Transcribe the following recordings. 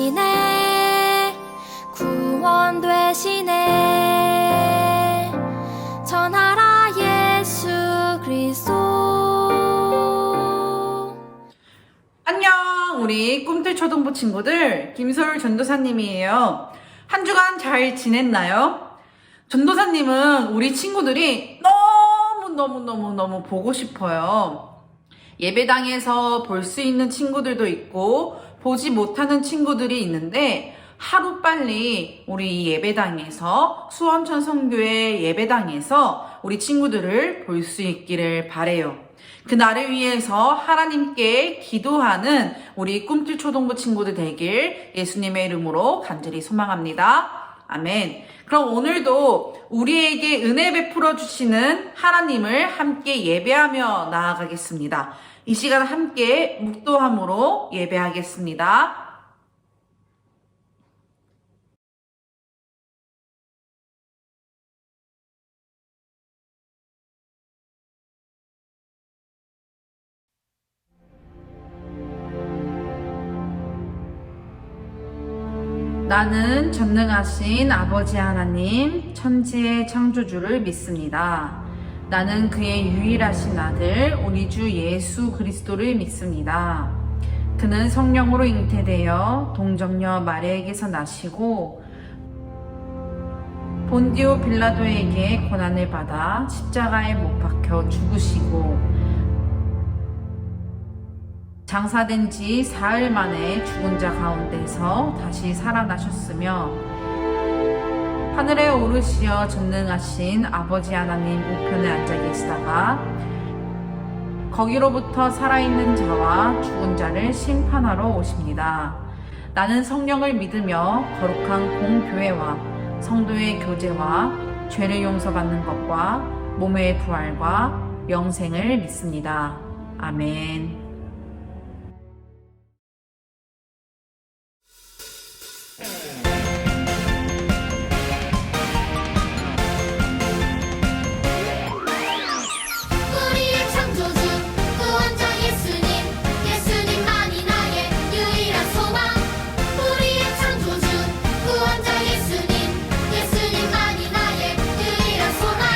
되시네 구원 되시네 전하라 예수 그리스도. 안녕, 우리 꿈틀 초등부 친구들, 김소율 전도사님이에요. 한 주간 잘 지냈나요? 전도사님은 우리 친구들이 너무 보고 싶어요. 예배당에서 볼 수 있는 친구들도 있고 보지 못하는 친구들이 있는데, 하루빨리 우리 예배당에서, 수원천 성교회 예배당에서 우리 친구들을 볼 수 있기를 바래요. 그날을 위해서 하나님께 기도하는 우리 꿈틀 초등부 친구들 되길 예수님의 이름으로 간절히 소망합니다. 아멘. 그럼 오늘도 우리에게 은혜 베풀어 주시는 하나님을 함께 예배하며 나아가겠습니다. 이 시간 함께 묵도함으로 예배하겠습니다. 나는 전능하신 아버지 하나님, 천지의 창조주를 믿습니다. 나는 그의 유일하신 아들, 우리 주 예수 그리스도를 믿습니다. 그는 성령으로 잉태되어 동정녀 마리아에게서 나시고 본디오 빌라도에게 고난을 받아 십자가에 못 박혀 죽으시고 장사된 지 사흘 만에 죽은 자 가운데서 다시 살아나셨으며 하늘에 오르시어 전능하신 아버지 하나님 우편에 앉아 계시다가 거기로부터 살아있는 자와 죽은 자를 심판하러 오십니다. 나는 성령을 믿으며 거룩한 공교회와 성도의 교제와 죄를 용서받는 것과 몸의 부활과 영생을 믿습니다. 아멘. 우리의 창조주 구원자 예수님 예수님만이 나의 유일한 소망. 우리의 창조주 구원자 예수님 예수님만이 나의 유일한 소망.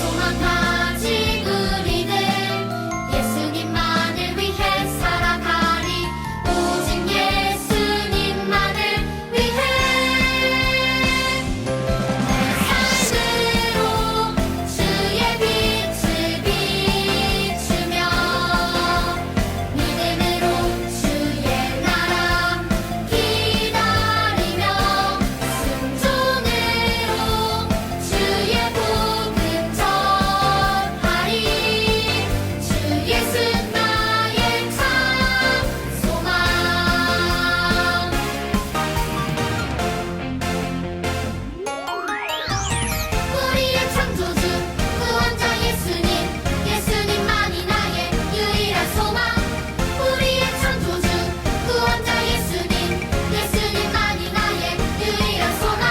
소망 가진 우리들 예수님만을 위해 살아가리. 오직 예수님만을 위해 내 삶으로 주의 빛을 비추며 믿음으로 주의 나라 기다리며 순종으로 주의 복음 전하리. 주 예수 나의 참 소망. 우리의 창조주 구원자 예수님 예수님만이 나의 유일한 소망. 우리의 창조주 구원자 예수님 예수님만이 나의 유일한 소망.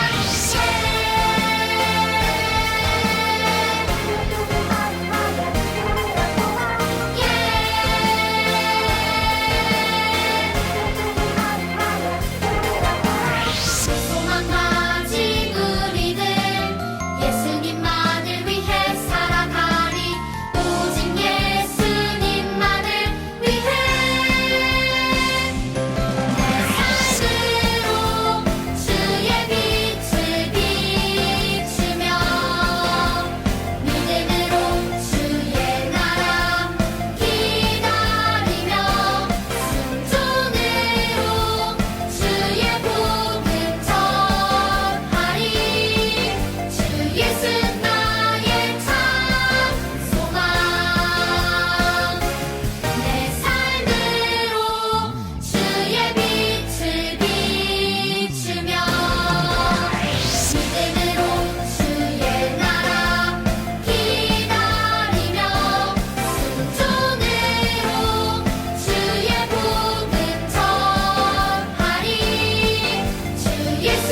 소망 가진 우리들 예수님만을 위해 살아가리. 오직 예수님만을 위해 내 삶으로 주의 빛을 비추며 믿음으로 주의 나라 기다리며 순종으로 주의 복음 전하리. 주 예수 나의 참 소망. 내 삶으로 주의 빛을 비추며 믿음으로 주의 나라 기다리며 순종으로 주의 복음 전하리. 주 예수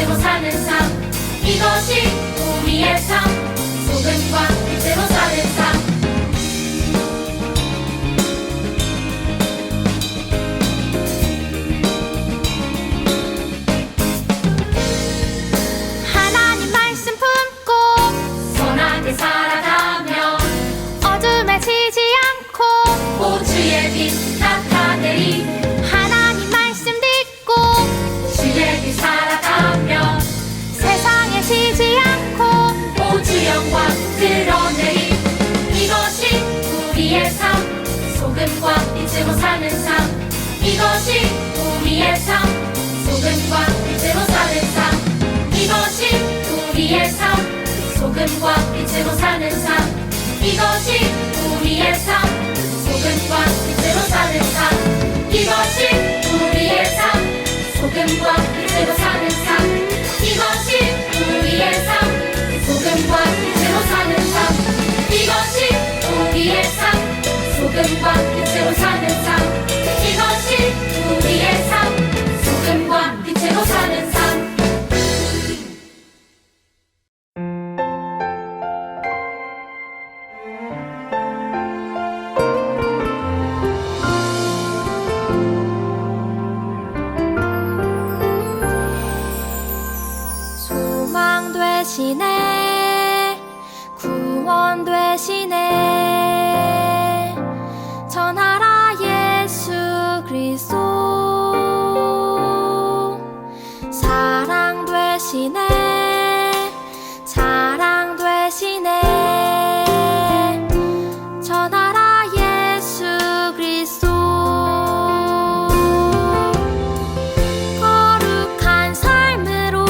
빛으로 사는 삶 이것이 우리의 삶 소금과 빛으로 사는 삶 하나님 말씀 품고 선하게 살아가며 어둠에 지지 않고 보주의 빛 나타내리 하나님 말씀 듣고 주의 빛 살아가며 세상에 지지 않고 보주 영광 드러내리 이것이 우리의 삶 소금과 빛으로 사는 삶 이것이 우리의 삶 소금과 빛으로 사는 삶 이것이 우리의 삶 소금과 빛으로 사는 삶 이것이 우리의 삶 소금과 빛으로 사는 삶 이것이 우리의 삶 소금과 빛으로 사는 삶 이것이 우리의 삶 소금과 빛으로 사는 삶 이것이 우리의 삶 소금과 빛으로 사는 삶 이것이 우리의 삶 소금과 빛으로 사는 삶 소망 되시네 구원 되시네 전하라 예수 그리스도 사랑 되시네 자랑 되시네 전하라 예수 그리스도 거룩한 삶으로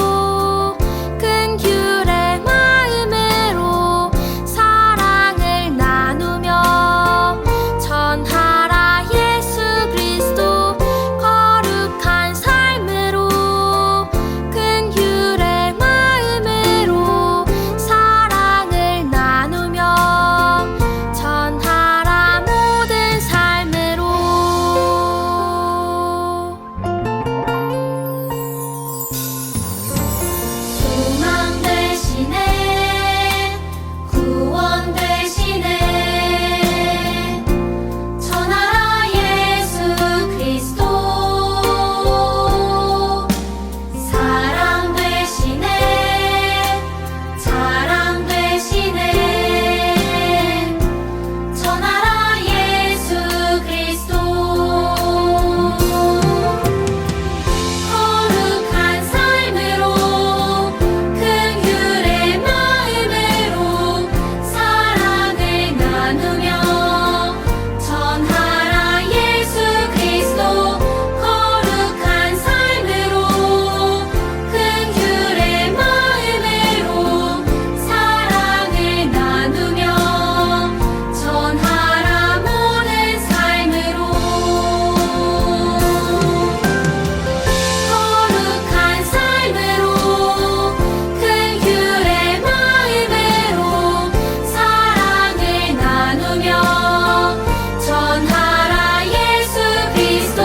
큰 규례 마음으로 사랑을 나누며 전하라 예수 그리스도 거룩한 삶으로 큰 규례 마음으로 사랑을 나누며 전하라 모든 삶으로 소망 되시네 구원 되시네 전하라 예수 그리스도 사랑 되시네 자랑 되시네 전하라 예수 그리스도 거룩한 삶으로 큰 규례 마음으로 사랑을 나누며 전하라 예수 그리스도 거룩한 삶으로 큰 규례 마음으로 사랑을 나누며 전하라 모든 삶으로 거룩한 삶으로 큰 규례 마음으로 사랑을 나누며 전하라 예수 그리스도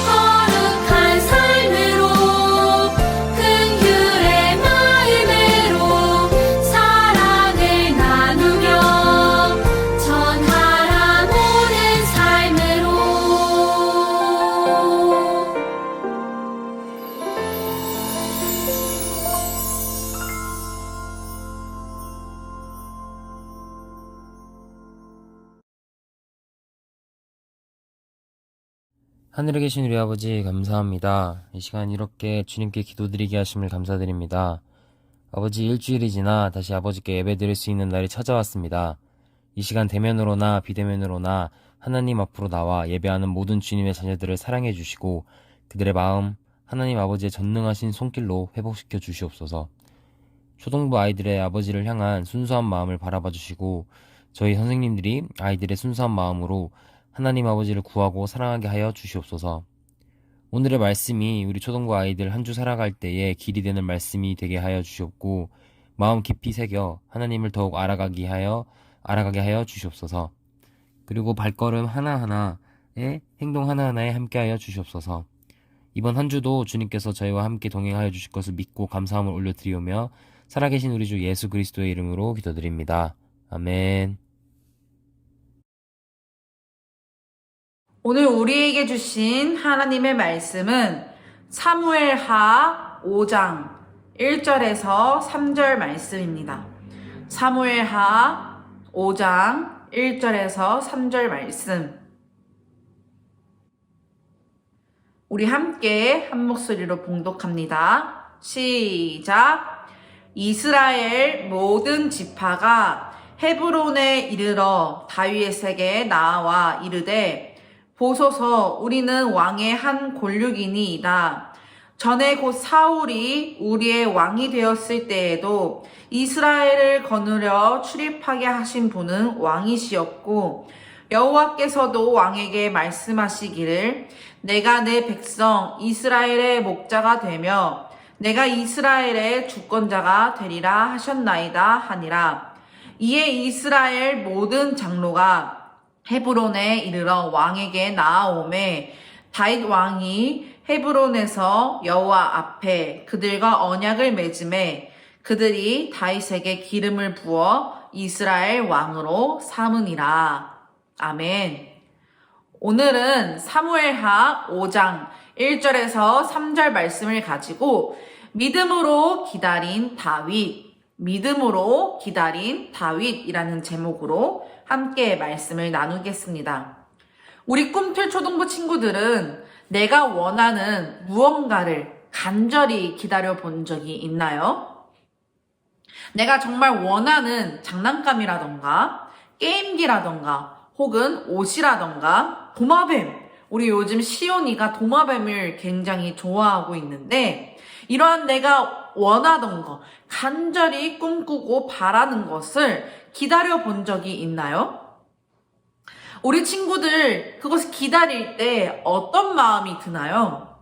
거룩한 삶으로 큰 규례 마음으로 사랑을 나누며 전하라 모든 삶으로 하늘에 계신 우리 아버지 감사합니다. 이 시간 이렇게 주님께 기도드리게 하심을 감사드립니다. 아버지 일주일이 지나 다시 아버지께 예배드릴 수 있는 날이 찾아왔습니다. 이 시간 대면으로나 비대면으로나 하나님 앞으로 나와 예배하는 모든 주님의 자녀들을 사랑해 주시고 그들의 마음 하나님 아버지의 전능하신 손길로 회복시켜 주시옵소서. 초등부 아이들의 아버지를 향한 순수한 마음을 바라봐 주시고 저희 선생님들이 아이들의 순수한 마음으로 하나님 아버지를 구하고 사랑하게 하여 주시옵소서. 오늘의 말씀이 우리 초등부 아이들 한 주 살아갈 때에 길이 되는 말씀이 되게 하여 주시옵고 마음 깊이 새겨 하나님을 더욱 알아가게 하여 주시옵소서. 그리고 발걸음 하나하나에 행동 하나하나에 함께하여 주시옵소서. 이번 한 주도 주님께서 저희와 함께 동행하여 주실 것을 믿고 감사함을 올려드리오며 살아계신 우리 주 예수 그리스도의 이름으로 기도드립니다. 아멘. 오늘 우리에게 주신 하나님의 말씀은 사무엘하 5장 1절에서 3절 말씀입니다. 사무엘하 5장 1절에서 3절 말씀. 우리 함께 한 목소리로 봉독합니다. 시작. 이스라엘 모든 지파가 헤브론에 이르러 다윗에게 나와 이르되 보소서 우리는 왕의 한 골육이니이다. 전에 곧 사울이 우리의 왕이 되었을 때에도 이스라엘을 거느려 출입하게 하신 분은 왕이시었고 여호와께서도 왕에게 말씀하시기를 내가 내 백성 이스라엘의 목자가 되며 내가 이스라엘의 주권자가 되리라 하셨나이다 하니라. 이에 이스라엘 모든 장로가 헤브론에 이르러 왕에게 나아오매 다윗 왕이 헤브론에서 여호와 앞에 그들과 언약을 맺음에 그들이 다윗에게 기름을 부어 이스라엘 왕으로 삼으니라. 아멘. 오늘은 사무엘하 5장 1절에서 3절 말씀을 가지고 믿음으로 기다린 다윗이라는 제목으로 함께 말씀을 나누겠습니다. 우리 꿈틀 초등부 친구들은 내가 원하는 무언가를 간절히 기다려 본 적이 있나요? 내가 정말 원하는 장난감이라던가 게임기라던가 혹은 옷이라던가 도마뱀, 우리 요즘 시온이가 도마뱀을 굉장히 좋아하고 있는데 이러한 내가 원하던 거, 간절히 꿈꾸고 바라는 것을 기다려 본 적이 있나요? 우리 친구들 그것을 기다릴 때 어떤 마음이 드나요?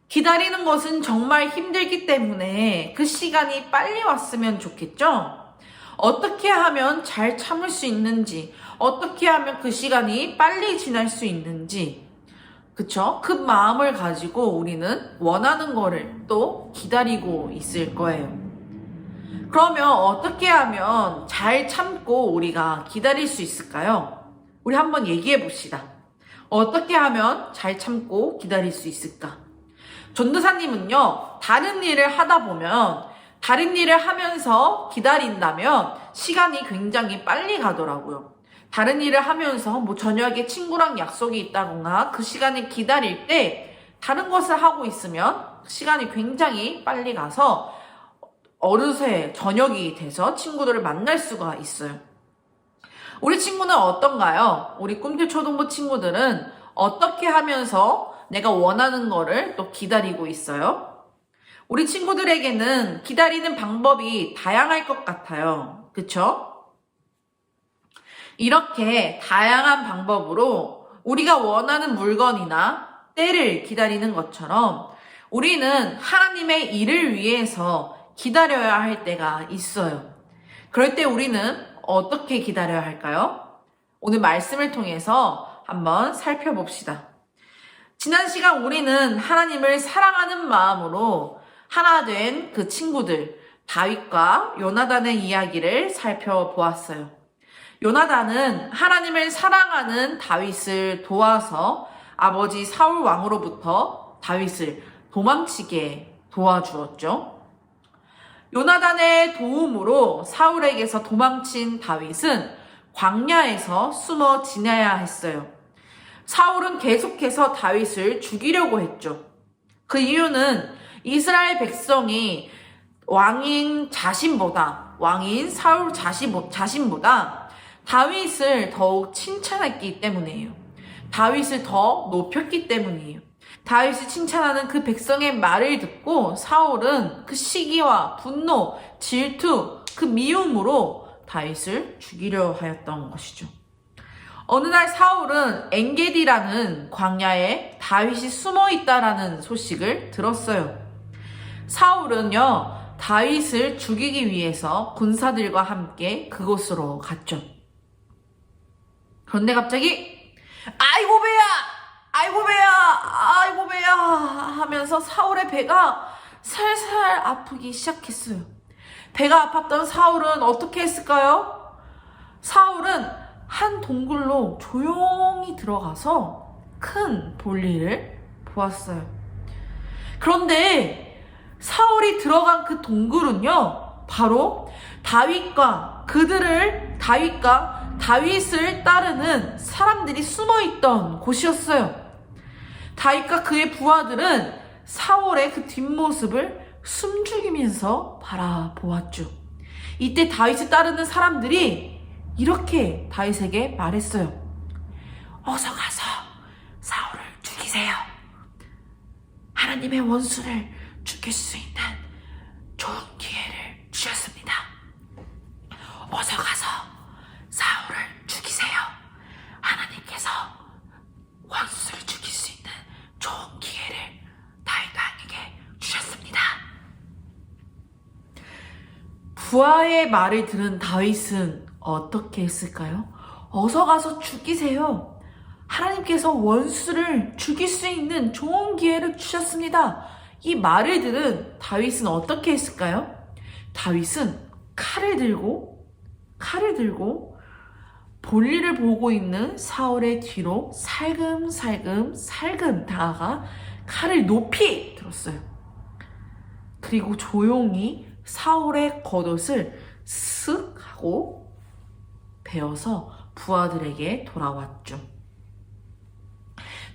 기다리는 것은 정말 힘들기 때문에 그 시간이 빨리 왔으면 좋겠죠? 어떻게 하면 잘 참을 수 있는지, 어떻게 하면 그 시간이 빨리 지날 수 있는지, 그쵸? 그 마음을 가지고 우리는 원하는 거를 또 기다리고 있을 거예요. 그러면 어떻게 하면 잘 참고 우리가 기다릴 수 있을까요? 우리 한번 얘기해 봅시다. 어떻게 하면 잘 참고 기다릴 수 있을까? 전도사님은요, 다른 일을 하다 보면, 다른 일을 하면서 기다린다면 시간이 굉장히 빨리 가더라고요. 다른 일을 하면서 저녁에 친구랑 약속이 있다거나 그 시간에 기다릴 때 다른 것을 하고 있으면 시간이 굉장히 빨리 가서 어느새 저녁이 돼서 친구들을 만날 수가 있어요. 우리 친구는 어떤가요? 우리 꿈틀 초등부 친구들은 어떻게 하면서 내가 원하는 거를 또 기다리고 있어요? 우리 친구들에게는 기다리는 방법이 다양할 것 같아요. 그쵸? 이렇게 다양한 방법으로 우리가 원하는 물건이나 때를 기다리는 것처럼 우리는 하나님의 일을 위해서 기다려야 할 때가 있어요. 그럴 때 우리는 어떻게 기다려야 할까요? 오늘 말씀을 통해서 한번 살펴봅시다. 지난 시간 우리는 하나님을 사랑하는 마음으로 하나 된 그 친구들 다윗과 요나단의 이야기를 살펴보았어요. 요나단은 하나님을 사랑하는 다윗을 도와서 아버지 사울 왕으로부터 다윗을 도망치게 도와주었죠. 요나단의 도움으로 사울에게서 도망친 다윗은 광야에서 숨어 지내야 했어요. 사울은 계속해서 다윗을 죽이려고 했죠. 그 이유는 이스라엘 백성이 왕인 사울 자신보다 다윗을 더욱 칭찬했기 때문이에요. 다윗을 더 높였기 때문이에요. 다윗을 칭찬하는 그 백성의 말을 듣고 사울은 그 시기와 분노, 질투, 그 미움으로 다윗을 죽이려 하였던 것이죠. 어느 날 사울은 엔게디라는 광야에 다윗이 숨어 있다라는 소식을 들었어요. 사울은요, 다윗을 죽이기 위해서 군사들과 함께 그곳으로 갔죠. 그런데 갑자기 아이고 배야! 아이고 배야, 아이고 배야 하면서 사울의 배가 살살 아프기 시작했어요. 배가 아팠던 사울은 어떻게 했을까요? 사울은 한 동굴로 조용히 들어가서 큰 볼일을 보았어요. 그런데 사울이 들어간 그 동굴은요, 바로 다윗과 다윗을 따르는 사람들이 숨어있던 곳이었어요. 다윗과 그의 부하들은 사울의 그 뒷모습을 숨죽이면서 바라보았죠. 이때 다윗을 따르는 사람들이 이렇게 다윗에게 말했어요. 어서 가서 사울을 죽이세요. 하나님의 원수를 죽일 수 있는 좋은 기회를 주셨습니다. 어서 가서 사울을 죽이세요. 하나님께서 원수를 죽일 수 있는 좋은 기회를 다윗 왕에게 주셨습니다. 부하의 말을 들은 다윗은 어떻게 했을까요? 어서 가서 죽이세요. 하나님께서 원수를 죽일 수 있는 좋은 기회를 주셨습니다. 이 말을 들은 다윗은 어떻게 했을까요? 다윗은 칼을 들고 볼일을 보고 있는 사울의 뒤로 살금 다가가 칼을 높이 들었어요. 그리고 조용히 사울의 겉옷을 쓱 하고 베어서 부하들에게 돌아왔죠.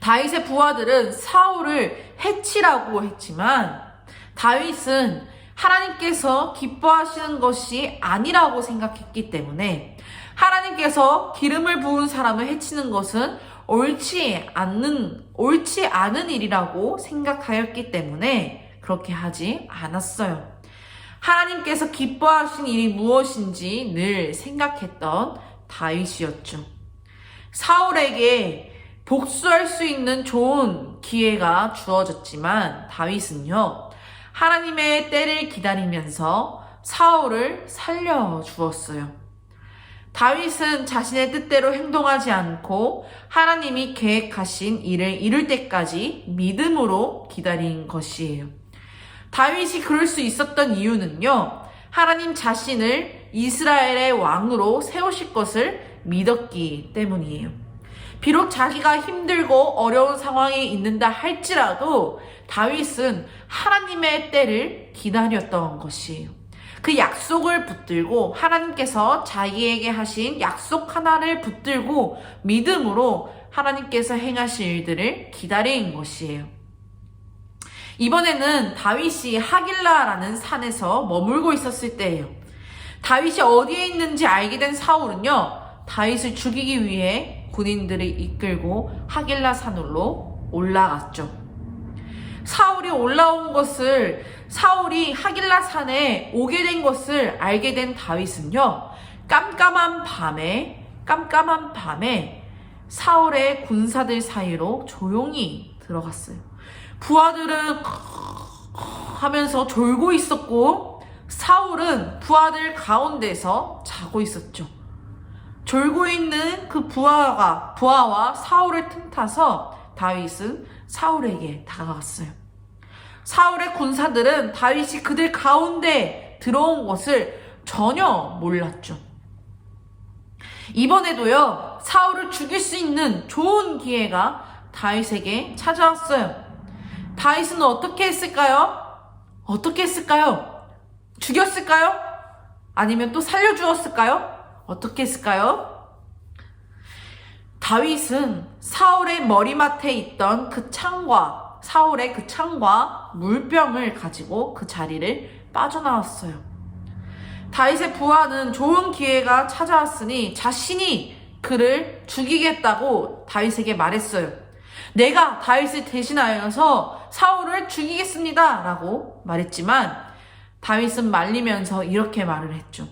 다윗의 부하들은 사울을 해치라고 했지만 다윗은 하나님께서 기뻐하시는 것이 아니라고 생각했기 때문에 하나님께서 기름을 부은 사람을 해치는 것은 옳지 않은 일이라고 생각하였기 때문에 그렇게 하지 않았어요. 하나님께서 기뻐하신 일이 무엇인지 늘 생각했던 다윗이었죠. 사울에게 복수할 수 있는 좋은 기회가 주어졌지만 다윗은요, 하나님의 때를 기다리면서 사울을 살려주었어요. 다윗은 자신의 뜻대로 행동하지 않고 하나님이 계획하신 일을 이룰 때까지 믿음으로 기다린 것이에요. 다윗이 그럴 수 있었던 이유는요, 하나님 자신을 이스라엘의 왕으로 세우실 것을 믿었기 때문이에요. 비록 자기가 힘들고 어려운 상황에 있는다 할지라도 다윗은 하나님의 때를 기다렸던 것이에요. 그 약속을 붙들고 하나님께서 자기에게 하신 약속 하나를 붙들고 믿음으로 하나님께서 행하실 일들을 기다린 것이에요. 이번에는 다윗이 하길라라는 산에서 머물고 있었을 때예요. 다윗이 어디에 있는지 알게 된 사울은요, 다윗을 죽이기 위해 군인들을 이끌고 하길라 산으로 올라갔죠. 사울이 하길라 산에 오게 된 것을 알게 된 다윗은요, 깜깜한 밤에 사울의 군사들 사이로 조용히 들어갔어요. 부하들은 하면서 졸고 있었고 사울은 부하들 가운데서 자고 있었죠. 졸고 있는 그 부하와 사울을 틈타서 다윗은 사울에게 다가갔어요. 사울의 군사들은 다윗이 그들 가운데 들어온 것을 전혀 몰랐죠. 이번에도요, 사울을 죽일 수 있는 좋은 기회가 다윗에게 찾아왔어요. 다윗은 어떻게 했을까요? 죽였을까요? 아니면 또 살려주었을까요? 어떻게 했을까요? 다윗은 사울의 머리맡에 있던 사울의 그 창과 물병을 가지고 그 자리를 빠져나왔어요. 다윗의 부하는 좋은 기회가 찾아왔으니 자신이 그를 죽이겠다고 다윗에게 말했어요. 내가 다윗을 대신하여서 사울을 죽이겠습니다 라고 말했지만 다윗은 말리면서 이렇게 말을 했죠.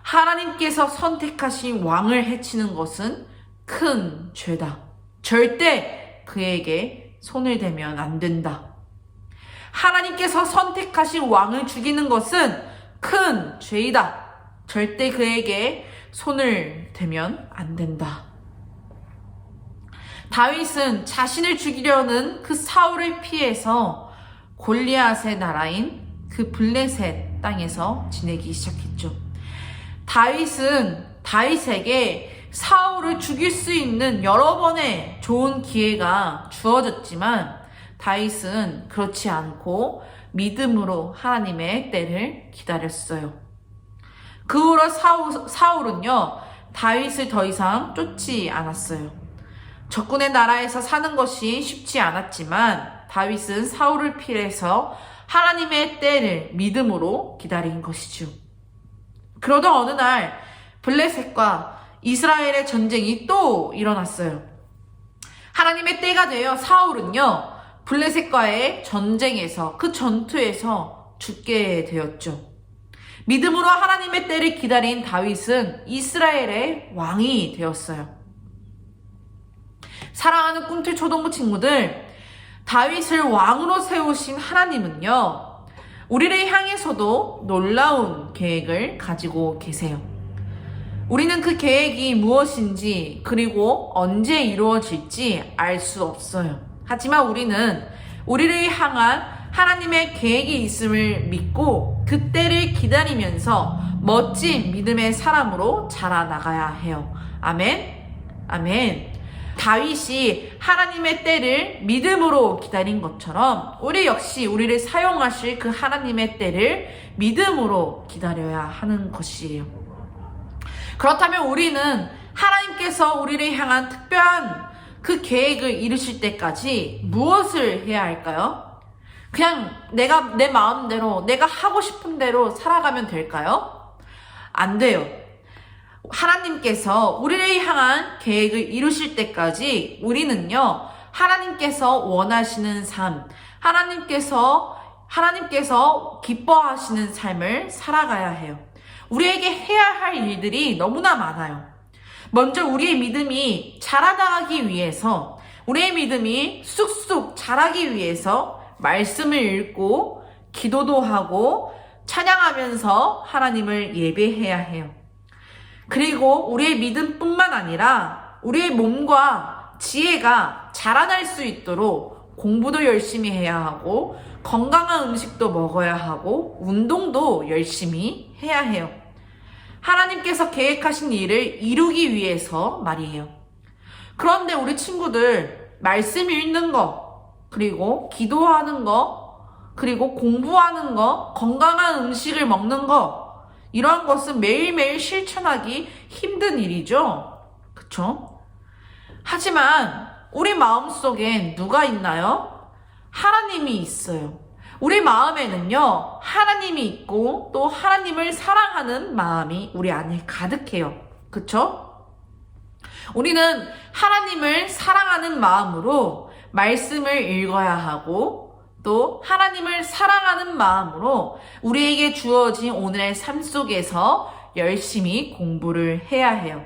하나님께서 선택하신 왕을 해치는 것은 큰 죄다. 절대 그에게 손을 대면 안 된다. 하나님께서 선택하신 왕을 죽이는 것은 큰 죄이다. 절대 그에게 손을 대면 안 된다. 다윗은 자신을 죽이려는 그 사울을 피해서 골리앗의 나라인 그 블레셋 땅에서 지내기 시작했죠. 다윗은 다윗에게 사울을 죽일 수 있는 여러 번의 좋은 기회가 주어졌지만 다윗은 그렇지 않고 믿음으로 하나님의 때를 기다렸어요. 그 후로 사울은요, 다윗을 더 이상 쫓지 않았어요. 적군의 나라에서 사는 것이 쉽지 않았지만 다윗은 사울을 피해서 하나님의 때를 믿음으로 기다린 것이죠. 그러던 어느 날 블레셋과 이스라엘의 전쟁이 또 일어났어요. 하나님의 때가 되어 사울은요, 블레셋과의 전쟁에서, 그 전투에서 죽게 되었죠. 믿음으로 하나님의 때를 기다린 다윗은 이스라엘의 왕이 되었어요. 사랑하는 꿈틀 초동부 친구들, 다윗을 왕으로 세우신 하나님은요, 우리를 향해서도 놀라운 계획을 가지고 계세요. 우리는 그 계획이 무엇인지 그리고 언제 이루어질지 알 수 없어요. 하지만 우리는 우리를 향한 하나님의 계획이 있음을 믿고 그 때를 기다리면서 멋진 믿음의 사람으로 자라나가야 해요. 아멘? 아멘. 다윗이 하나님의 때를 믿음으로 기다린 것처럼 우리 역시 우리를 사용하실 그 하나님의 때를 믿음으로 기다려야 하는 것이에요. 그렇다면 우리는 하나님께서 우리를 향한 특별한 그 계획을 이루실 때까지 무엇을 해야 할까요? 그냥 내가 내 마음대로, 내가 하고 싶은 대로 살아가면 될까요? 안 돼요. 하나님께서 우리를 향한 계획을 이루실 때까지 우리는요, 하나님께서 원하시는 삶, 하나님께서 기뻐하시는 삶을 살아가야 해요. 우리에게 해야 할 일들이 너무나 많아요. 먼저 우리의 믿음이 자라나가기 위해서, 우리의 믿음이 쑥쑥 자라기 위해서 말씀을 읽고 기도도 하고 찬양하면서 하나님을 예배해야 해요. 그리고 우리의 믿음뿐만 아니라 우리의 몸과 지혜가 자라날 수 있도록 공부도 열심히 해야 하고 건강한 음식도 먹어야 하고 운동도 열심히 해야 해요. 하나님께서 계획하신 일을 이루기 위해서 말이에요. 그런데 우리 친구들, 말씀 읽는 거, 그리고 기도하는 거, 그리고 공부하는 거, 건강한 음식을 먹는 거, 이러한 것은 매일매일 실천하기 힘든 일이죠. 그쵸? 하지만 우리 마음속엔 누가 있나요? 하나님이 있어요. 우리 마음에는요, 하나님이 있고 또 하나님을 사랑하는 마음이 우리 안에 가득해요. 그쵸? 우리는 하나님을 사랑하는 마음으로 말씀을 읽어야 하고 또 하나님을 사랑하는 마음으로 우리에게 주어진 오늘의 삶 속에서 열심히 공부를 해야 해요.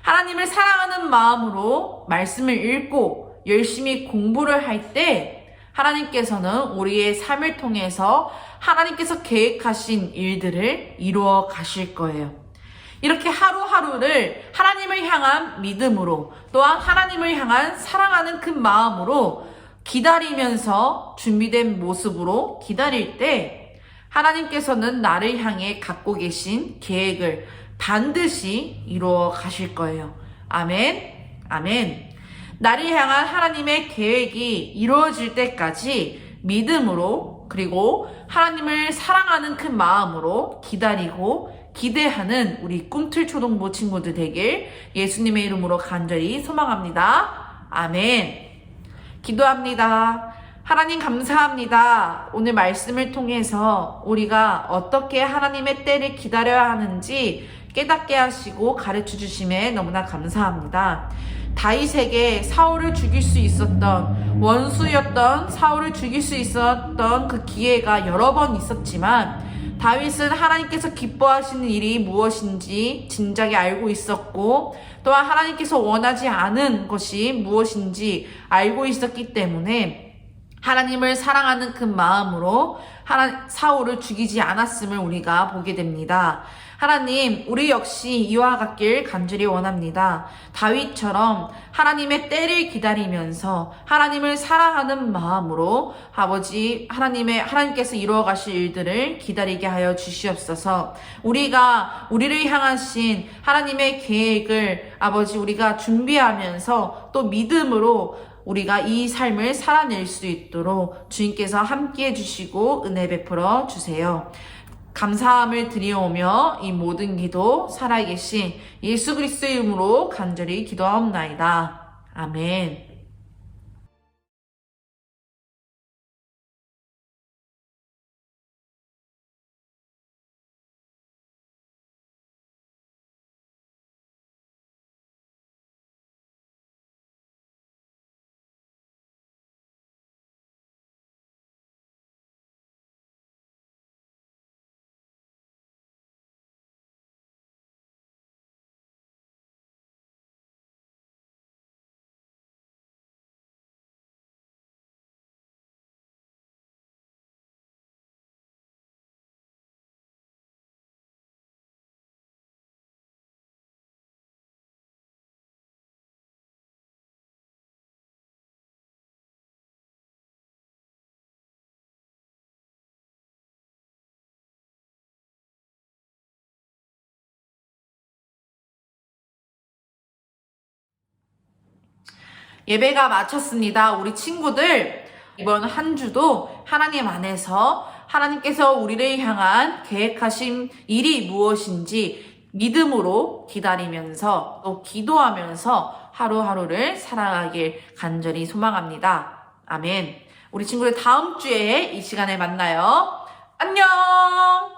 하나님을 사랑하는 마음으로 말씀을 읽고 열심히 공부를 할 때 하나님께서는 우리의 삶을 통해서 하나님께서 계획하신 일들을 이루어 가실 거예요. 이렇게 하루하루를 하나님을 향한 믿음으로 또한 하나님을 향한 사랑하는 그 마음으로 기다리면서 준비된 모습으로 기다릴 때 하나님께서는 나를 향해 갖고 계신 계획을 반드시 이루어 가실 거예요. 아멘, 아멘. 나를 향한 하나님의 계획이 이루어질 때까지 믿음으로 그리고 하나님을 사랑하는 그 마음으로 기다리고 기대하는 우리 꿈틀 초동부 친구들 되길 예수님의 이름으로 간절히 소망합니다. 아멘. 기도합니다. 하나님 감사합니다. 오늘 말씀을 통해서 우리가 어떻게 하나님의 때를 기다려야 하는지 깨닫게 하시고 가르쳐 주심에 너무나 감사합니다. 다윗에게 사울을 죽일 수 있었던, 원수였던 사울을 죽일 수 있었던 그 기회가 여러 번 있었지만 다윗은 하나님께서 기뻐하시는 일이 무엇인지 진작에 알고 있었고 또한 하나님께서 원하지 않은 것이 무엇인지 알고 있었기 때문에 하나님을 사랑하는 그 마음으로 사울을 죽이지 않았음을 우리가 보게 됩니다. 하나님, 우리 역시 이와 같길 간절히 원합니다. 다윗처럼 하나님의 때를 기다리면서 하나님을 사랑하는 마음으로 아버지 하나님께서 이루어 가실 일들을 기다리게 하여 주시옵소서. 우리를 향하신 하나님의 계획을 아버지 우리가 준비하면서 또 믿음으로 우리가 이 삶을 살아낼 수 있도록 주님께서 함께해 주시고 은혜 베풀어 주세요. 감사함을 드리오며 이 모든 기도 살아계신 예수 그리스도의 이름으로 간절히 기도하옵나이다. 아멘. 예배가 마쳤습니다. 우리 친구들, 이번 한 주도 하나님 안에서 하나님께서 우리를 향한 계획하신 일이 무엇인지 믿음으로 기다리면서 또 기도하면서 하루하루를 살아가길 간절히 소망합니다. 아멘. 우리 친구들 다음 주에 이 시간에 만나요. 안녕!